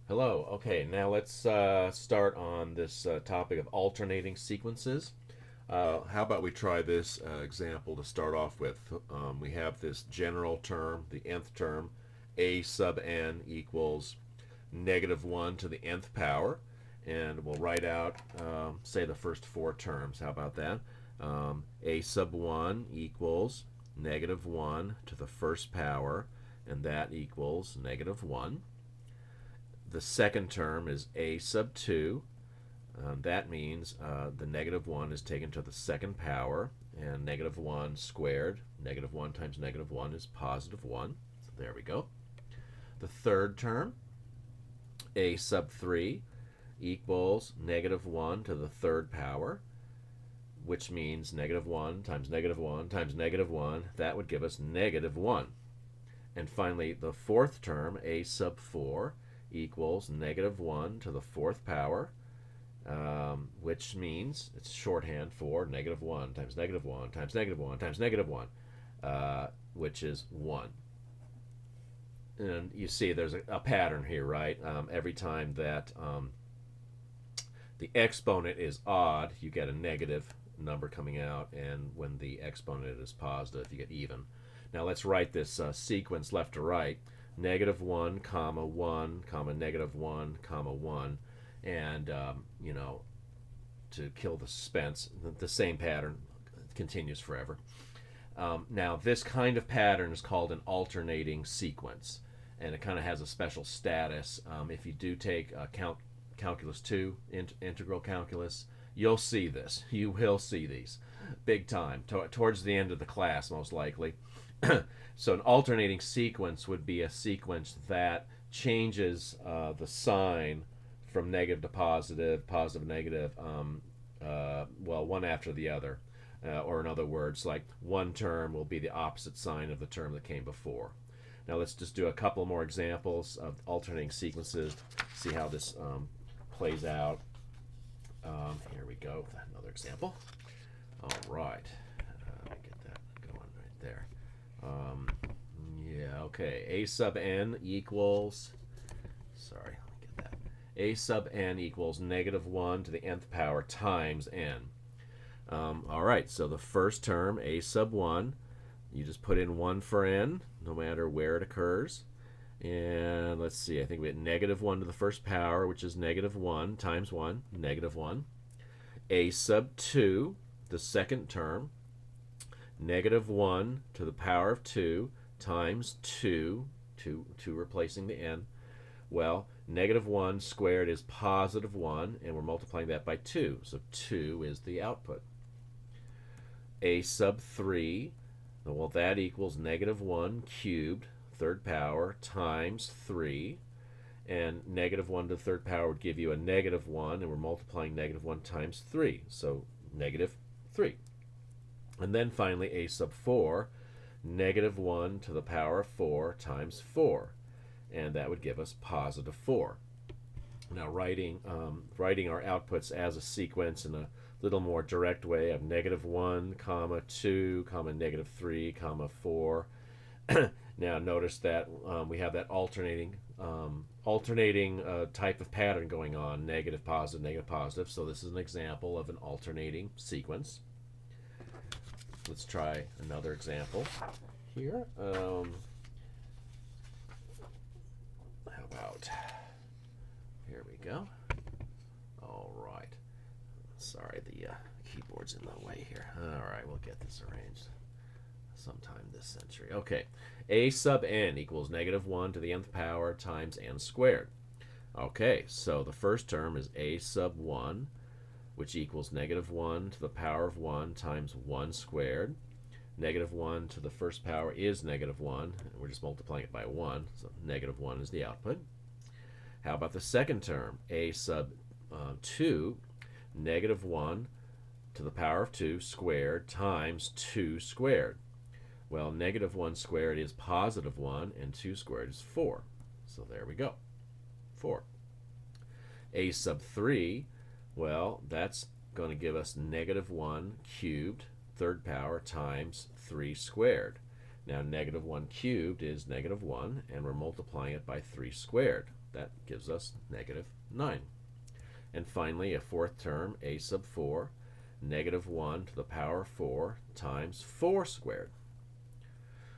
Hello. Okay, now let's start on this topic of alternating sequences. How about we try this example to start off with? We have this general term, the nth term, a sub n equals -1 to the nth power, and we'll write out, say, the first four terms. How about that? A sub 1 equals -1 to the first power, and that equals -1. The second term is a sub 2. That means the -1 is taken to the second power, and -1 squared, -1 times -1 is +1. So there we go. The third term, a sub 3, equals -1 to the third power, which means -1 times -1 times -1. That would give us -1. And finally, the fourth term, a sub 4, equals -1 to the fourth power, which means it's shorthand for -1 times -1 times -1 times -1, which is 1. And you see there's a pattern here, right? Every time that the exponent is odd, you get a negative number coming out, and when the exponent is positive, you get even. Now let's write this sequence left to right: -1, comma 1, comma -1, comma 1, and to kill the suspense, the same pattern continues forever. Now this kind of pattern is called an alternating sequence, and it kind of has a special status. If you do take calculus 2, integral calculus, you'll see this. You will see these big time towards the end of the class, most likely. So an alternating sequence would be a sequence that changes the sign from negative to positive, positive, negative, well, one after the other. Or in other words, like one term will be the opposite sign of the term that came before. Now let's just do a couple more examples of alternating sequences, see how this plays out. Here we go, another example. All right, let me get that going right there. Um, yeah, okay. A sub n equals, sorry, let me get that. A sub n equals -1 to the nth power times n. All right, so the first term, a sub 1, you just put in 1 for n, no matter where it occurs. And let's see, I think we had -1 to the first power, which is -1 times 1, -1. A sub 2, the second term, -1 to the power of 2 times 2, 2 replacing the n. Well, -1 squared is +1, and we're multiplying that by 2, so 2 is the output. A sub 3, well, that equals -1 cubed, third power, times 3. And -1 to the third power would give you a -1, and we're multiplying -1 times 3, so -3. And then finally, a sub 4, -1 to the power of 4 times 4. And that would give us +4. Now, writing our outputs as a sequence in a little more direct way of -1, comma 2, comma -3, comma 4. Now, notice that we have that alternating type of pattern going on: negative, positive, negative, positive. So this is an example of an alternating sequence. Let's try another example here. How about, here we go. All right. Sorry, the keyboard's in the way here. All right, we'll get this arranged sometime this century. Okay, a sub n equals -1 to the nth power times n squared. Okay, so the first term is a sub 1, which equals -1 to the power of 1 times 1 squared. -1 to the first power is -1, and we're just multiplying it by 1, so -1 is the output. How about the second term, a sub 2, -1 to the power of 2 squared times 2 squared. Well, -1 squared is +1, and 2 squared is 4. So there we go, 4. A sub 3, well, that's going to give us -1 cubed, third power, times 3 squared. Now negative 1 cubed is negative 1, and we're multiplying it by 3 squared. That gives us negative 9. And finally, a fourth term, a sub 4, negative 1 to the power 4 times 4 squared.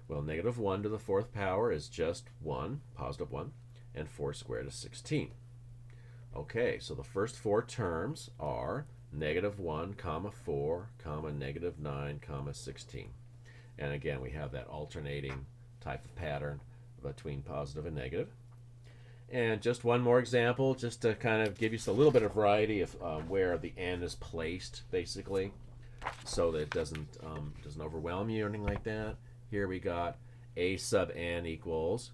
Well, negative 1 to the fourth power is just 1, positive 1, and 4 squared is 16. Okay, so the first four terms are negative 1, comma 4, comma negative 9, comma 16. And again, we have that alternating type of pattern between positive and negative. And just one more example, just to kind of give you a little bit of variety of where the n is placed, basically, so that it doesn't overwhelm you or anything like that. Here we got a sub n equals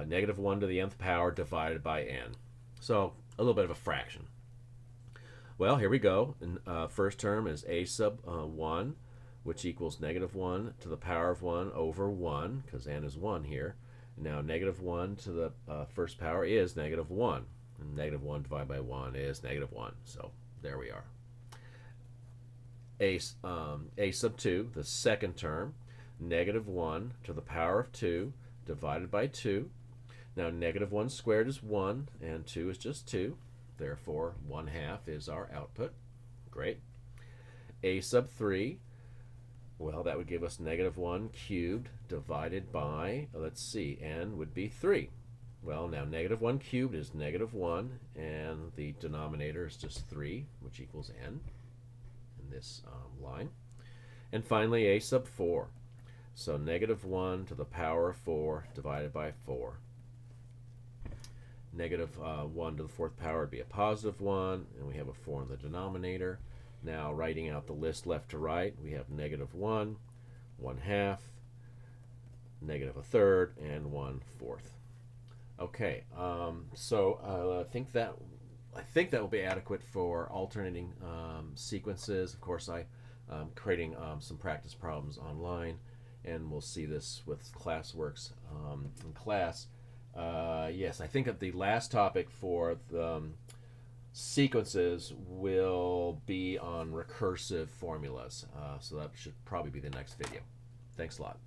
negative 1 to the nth power divided by n. So a little bit of a fraction. Well, here we go. And, first term is a sub 1, which equals negative 1 to the power of 1 over 1, because n is 1 here. Now, negative 1 to the first power is negative 1. And negative 1 divided by 1 is negative 1. So there we are. A sub 2, the second term, negative 1 to the power of 2 divided by 2. Now, negative 1 squared is 1, and 2 is just 2. Therefore, 1/2 is our output. Great. A sub 3, well, that would give us negative 1 cubed divided by, let's see, n would be 3. Well, now negative 1 cubed is negative 1, and the denominator is just 3, which equals n in this line. And finally, a sub 4. So negative 1 to the power of 4 divided by 4. Negative 1 to the fourth power would be a positive 1, and we have a 4 in the denominator. Now, writing out the list left to right, we have negative 1, 1/2, negative a third, and 1/4. Okay, so I think that will be adequate for alternating sequences. Of course, I'm creating some practice problems online, and we'll see this with ClassWorks in class. Yes, I think that the last topic for the sequences will be on recursive formulas. So that should probably be the next video. Thanks a lot.